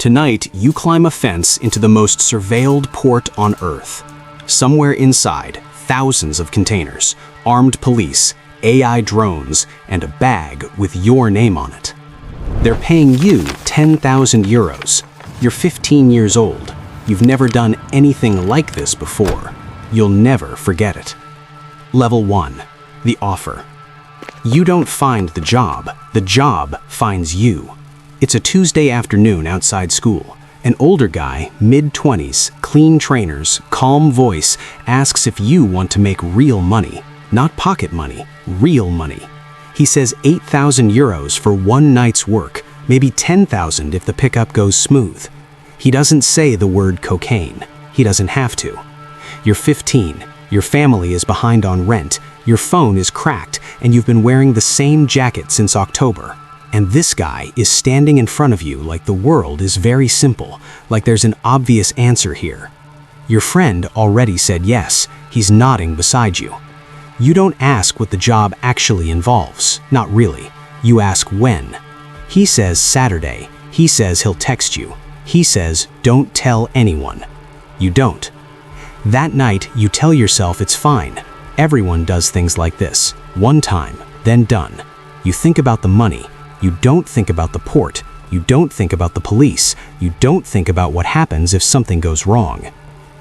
Tonight, you climb a fence into the most surveilled port on Earth. Somewhere inside, thousands of containers, armed police, AI drones, and a bag with your name on it. They're paying you 10,000 euros. You're 15 years old. You've never done anything like this before. You'll never forget it. Level 1. The offer. You don't find the job finds you. It's a Tuesday afternoon outside school. An older guy, mid-20s, clean trainers, calm voice, asks if you want to make real money. Not pocket money, real money. He says 8,000 euros for one night's work, maybe 10,000 if the pickup goes smooth. He doesn't say the word cocaine. He doesn't have to. You're 15, your family is behind on rent, your phone is cracked, and you've been wearing the same jacket since October. And this guy is standing in front of you like the world is very simple, like there's an obvious answer here. Your friend already said yes, he's nodding beside you. You don't ask what the job actually involves, not really. You ask when. He says Saturday. He says he'll text you. He says don't tell anyone. You don't. That night, you tell yourself it's fine. Everyone does things like this. One time, then done. You think about the money. You don't think about the port. You don't think about the police. You don't think about what happens if something goes wrong.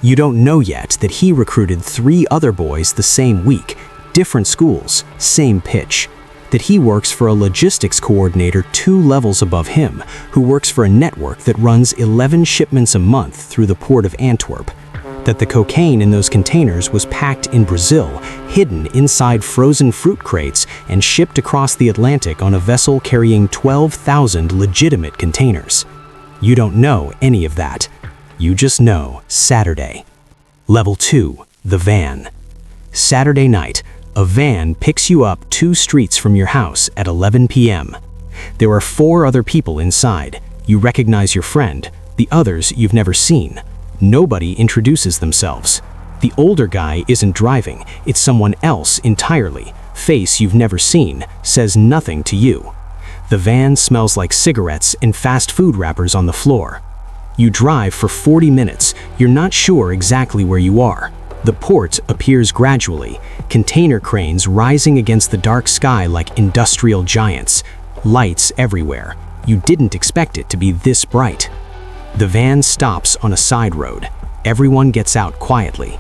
You don't know yet that he recruited 3 other boys the same week, different schools, same pitch. That he works for a logistics coordinator 2 levels above him, who works for a network that runs 11 shipments a month through the port of Antwerp. That the cocaine in those containers was packed in Brazil, hidden inside frozen fruit crates, and shipped across the Atlantic on a vessel carrying 12,000 legitimate containers. You don't know any of that. You just know Saturday. Level 2. The van. Saturday night, a van picks you up 2 streets from your house at 11 p.m. There are 4 other people inside. You recognize your friend. The others you've never seen. Nobody introduces themselves. The older guy isn't driving, it's someone else entirely. Face you've never seen, says nothing to you. The van smells like cigarettes and fast food wrappers on the floor. You drive for 40 minutes, you're not sure exactly where you are. The port appears gradually, container cranes rising against the dark sky like industrial giants. Lights everywhere. You didn't expect it to be this bright. The van stops on a side road. Everyone gets out quietly.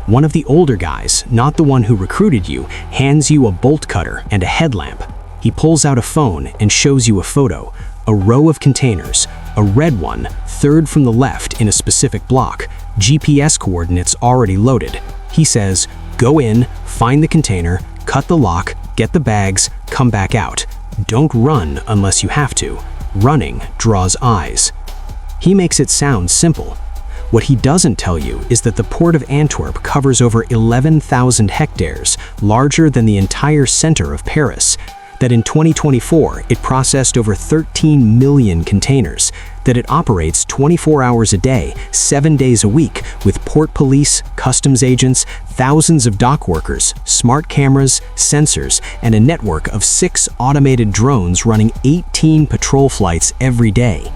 One of the older guys, not the one who recruited you, hands you a bolt cutter and a headlamp. He pulls out a phone and shows you a photo. A row of containers, a red one, 3rd from the left in a specific block, GPS coordinates already loaded. He says, go in, find the container, cut the lock, get the bags, come back out. Don't run unless you have to. Running draws eyes. He makes it sound simple. What he doesn't tell you is that the port of Antwerp covers over 11,000 hectares, larger than the entire center of Paris. That in 2024, it processed over 13 million containers. That it operates 24 hours a day, 7 days a week, with port police, customs agents, thousands of dock workers, smart cameras, sensors, and a network of 6 automated drones running 18 patrol flights every day.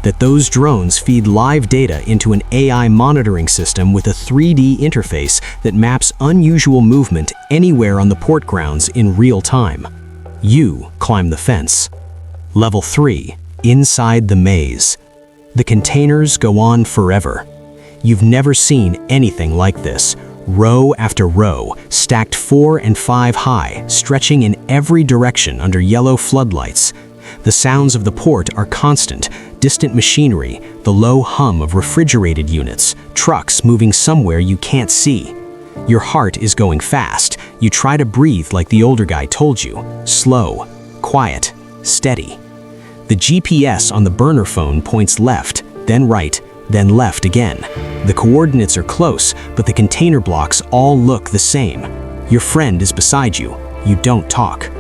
That those drones feed live data into an AI monitoring system with a 3D interface that maps unusual movement anywhere on the port grounds in real time. You climb the fence. Level 3. Inside the maze. The containers go on forever. You've never seen anything like this. Row after row, stacked 4 and 5 high, stretching in every direction under yellow floodlights. The sounds of the port are constant. Distant machinery, the low hum of refrigerated units, trucks moving somewhere you can't see. Your heart is going fast. You try to breathe like the older guy told you. Slow, quiet, steady. The GPS on the burner phone points left, then right, then left again. The coordinates are close, but the container blocks all look the same. Your friend is beside you. You don't talk.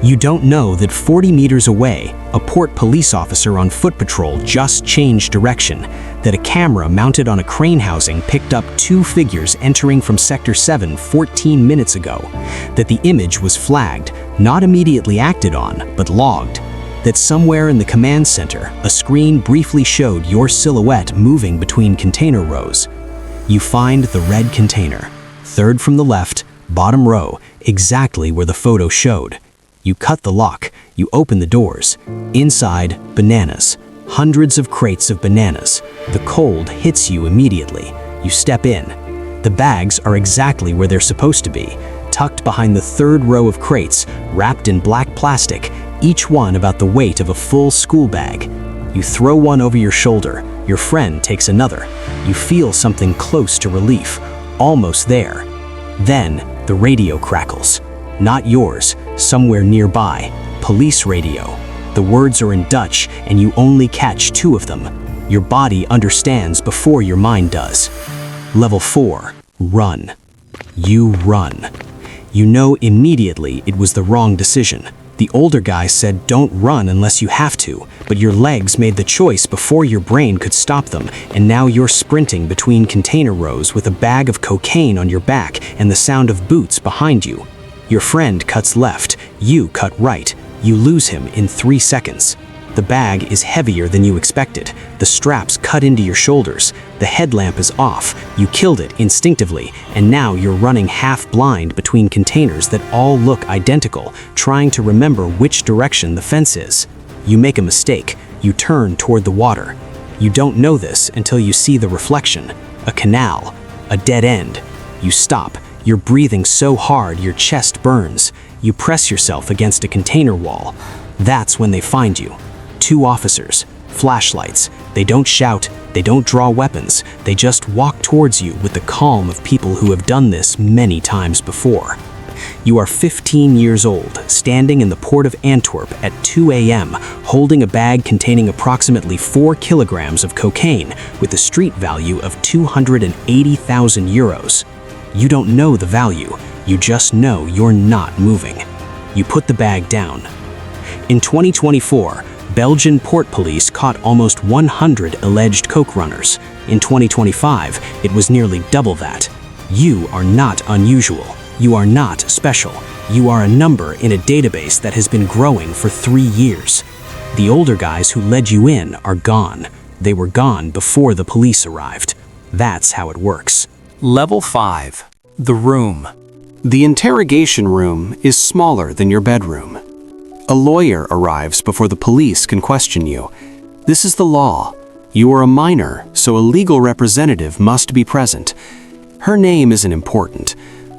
You don't know that 40 meters away, a port police officer on foot patrol just changed direction, that a camera mounted on a crane housing picked up 2 figures entering from Sector 7 14 minutes ago, that the image was flagged, not immediately acted on, but logged, that somewhere in the command center, a screen briefly showed your silhouette moving between container rows. You find the red container, third from the left, bottom row, exactly where the photo showed. You cut the lock, you open the doors. Inside, bananas. Hundreds of crates of bananas. The cold hits you immediately. You step in. The bags are exactly where they're supposed to be, tucked behind the third row of crates, wrapped in black plastic, each one about the weight of a full school bag. You throw one over your shoulder. Your friend takes another. You feel something close to relief, almost there. Then, the radio crackles. Not yours, somewhere nearby. Police radio. The words are in Dutch, and you only catch two of them. Your body understands before your mind does. Level 4. Run. You run. You know immediately it was the wrong decision. The older guy said don't run unless you have to, but your legs made the choice before your brain could stop them, and now you're sprinting between container rows with a bag of cocaine on your back and the sound of boots behind you. Your friend cuts left, you cut right. You lose him in 3 seconds. The bag is heavier than you expected. The straps cut into your shoulders. The headlamp is off. You killed it instinctively, and now you're running half blind between containers that all look identical, trying to remember which direction the fence is. You make a mistake. You turn toward the water. You don't know this until you see the reflection. A canal. A dead end. You stop. You're breathing so hard your chest burns. You press yourself against a container wall. That's when they find you. 2 officers, flashlights. They don't shout, they don't draw weapons. They just walk towards you with the calm of people who have done this many times before. You are 15 years old, standing in the port of Antwerp at 2 a.m., holding a bag containing approximately 4 kilograms of cocaine with a street value of 280,000 euros. You don't know the value, you just know you're not moving. You put the bag down. In 2024, Belgian port police caught almost 100 alleged coke runners. In 2025, it was nearly double that. You are not unusual. You are not special. You are a number in a database that has been growing for 3 years. The older guys who led you in are gone. They were gone before the police arrived. That's how it works. Level 5. The room. The interrogation room is smaller than your bedroom. A lawyer arrives before the police can question you. This is the law. You are a minor, so a legal representative must be present. Her name isn't important.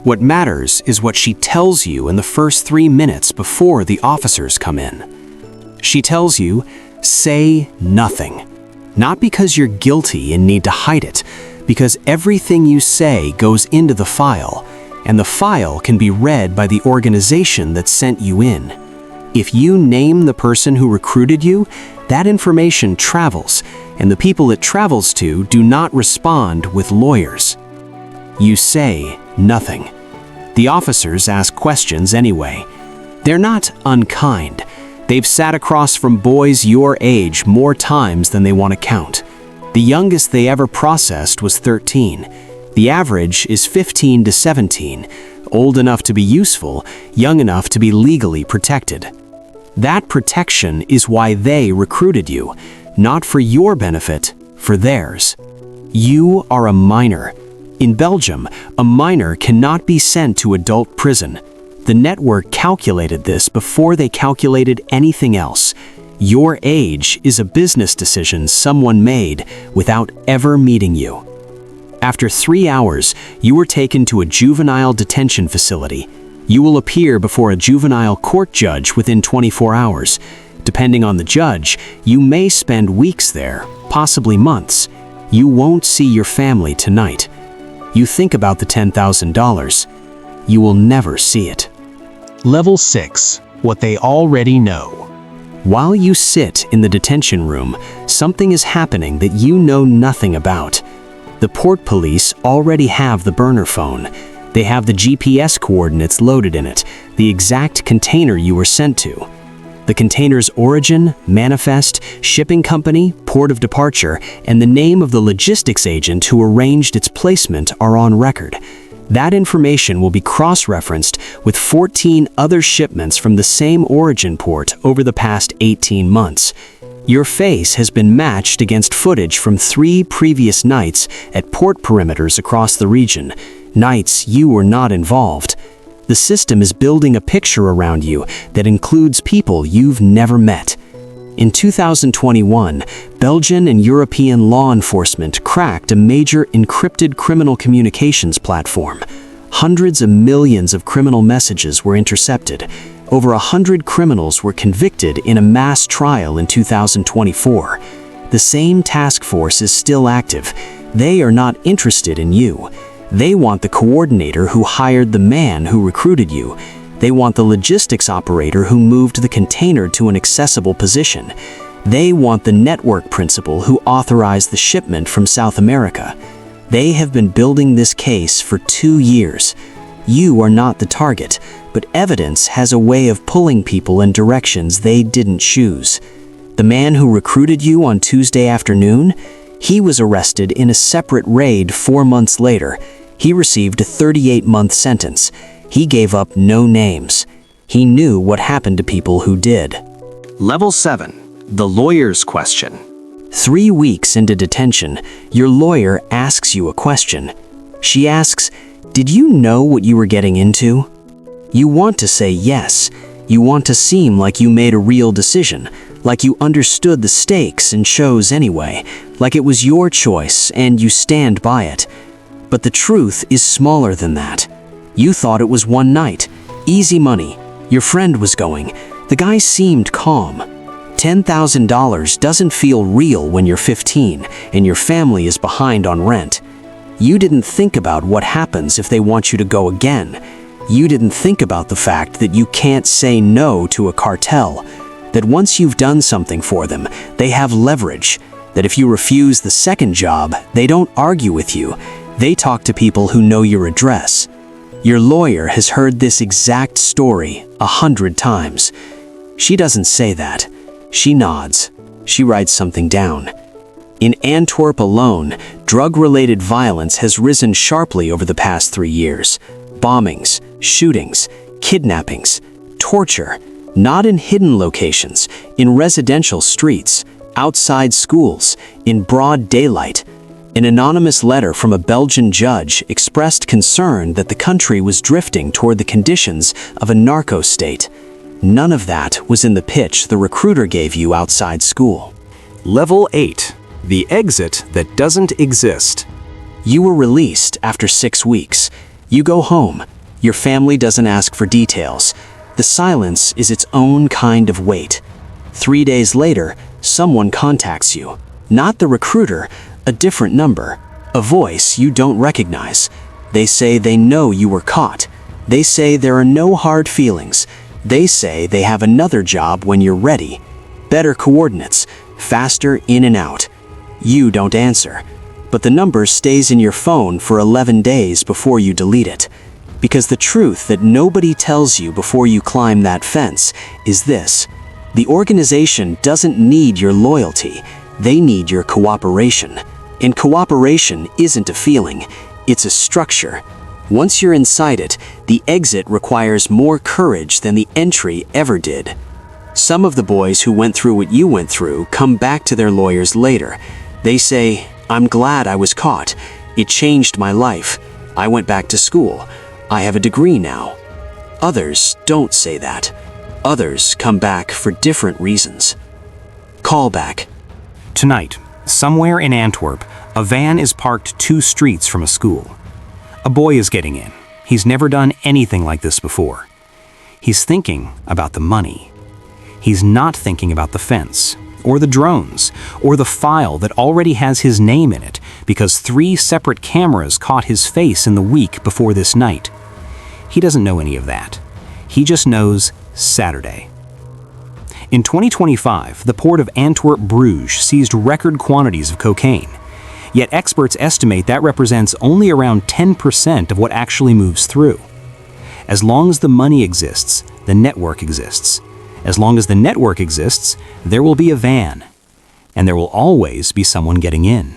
What matters is what she tells you in the first 3 minutes before the officers come in. She tells you, say nothing. Not because you're guilty and need to hide it, because everything you say goes into the file, and the file can be read by the organization that sent you in. If you name the person who recruited you, that information travels, and the people it travels to do not respond with lawyers. You say nothing. The officers ask questions anyway. They're not unkind. They've sat across from boys your age more times than they want to count. The youngest they ever processed was 13. The average is 15 to 17, old enough to be useful, young enough to be legally protected. That protection is why they recruited you, not for your benefit, for theirs. You are a minor. In Belgium, a minor cannot be sent to adult prison. The network calculated this before they calculated anything else. Your age is a business decision someone made without ever meeting you. After 3 hours, you were taken to a juvenile detention facility. You will appear before a juvenile court judge within 24 hours. Depending on the judge, you may spend weeks there, possibly months. You won't see your family tonight. You think about the $10,000. You will never see it. Level 6. What they already know. While you sit in the detention room, something is happening that you know nothing about. The port police already have the burner phone. They have the GPS coordinates loaded in it, the exact container you were sent to. The container's origin, manifest, shipping company, port of departure, and the name of the logistics agent who arranged its placement are on record. That information will be cross-referenced with 14 other shipments from the same origin port over the past 18 months. Your face has been matched against footage from 3 previous nights at port perimeters across the region, nights you were not involved. The system is building a picture around you that includes people you've never met. In 2021, Belgian and European law enforcement cracked a major encrypted criminal communications platform. Hundreds of millions of criminal messages were intercepted. Over 100 criminals were convicted in a mass trial in 2024. The same task force is still active. They are not interested in you. They want the coordinator who hired the man who recruited you. They want the logistics operator who moved the container to an accessible position. They want the network principal who authorized the shipment from South America. They have been building this case for 2 years. You are not the target, but evidence has a way of pulling people in directions they didn't choose. The man who recruited you on Tuesday afternoon, he was arrested in a separate raid 4 months later. He received a 38-month sentence. He gave up no names. He knew what happened to people who did. Level 7. The lawyer's question. 3 weeks into detention, your lawyer asks you a question. She asks, "Did you know what you were getting into?" You want to say yes. You want to seem like you made a real decision, like you understood the stakes and chose anyway, like it was your choice and you stand by it. But the truth is smaller than that. You thought it was one night, easy money, your friend was going, the guy seemed calm. $10,000 doesn't feel real when you're 15 and your family is behind on rent. You didn't think about what happens if they want you to go again. You didn't think about the fact that you can't say no to a cartel, that once you've done something for them, they have leverage, that if you refuse the second job, they don't argue with you, they talk to people who know your address. Your lawyer has heard this exact story 100 times. She doesn't say that. She nods. She writes something down. In Antwerp alone, drug-related violence has risen sharply over the past 3 years. Bombings, shootings, kidnappings, torture, not in hidden locations, in residential streets, outside schools, in broad daylight. An anonymous letter from a Belgian judge expressed concern that the country was drifting toward the conditions of a narco-state. None of that was in the pitch the recruiter gave you outside school. Level 8. The exit that doesn't exist. You were released after 6 weeks. You go home. Your family doesn't ask for details. The silence is its own kind of weight. 3 days later, someone contacts you. Not the recruiter, a different number, a voice you don't recognize. They say they know you were caught. They say there are no hard feelings. They say they have another job when you're ready. Better coordinates, faster in and out. You don't answer, but the number stays in your phone for 11 days before you delete it. Because the truth that nobody tells you before you climb that fence is this: the organization doesn't need your loyalty, they need your cooperation. And cooperation isn't a feeling, it's a structure. Once you're inside it, the exit requires more courage than the entry ever did. Some of the boys who went through what you went through come back to their lawyers later. They say, "I'm glad I was caught. It changed my life. I went back to school. I have a degree now." Others don't say that. Others come back for different reasons. Callback. Tonight, somewhere in Antwerp, a van is parked 2 streets from a school. A boy is getting in. He's never done anything like this before. He's thinking about the money. He's not thinking about the fence, or the drones, or the file that already has his name in it because 3 separate cameras caught his face in the week before this night. He doesn't know any of that. He just knows Saturday. In 2025, the port of Antwerp-Bruges seized record quantities of cocaine. Yet experts estimate that represents only around 10% of what actually moves through. As long as the money exists, the network exists. As long as the network exists, there will be a van. And there will always be someone getting in.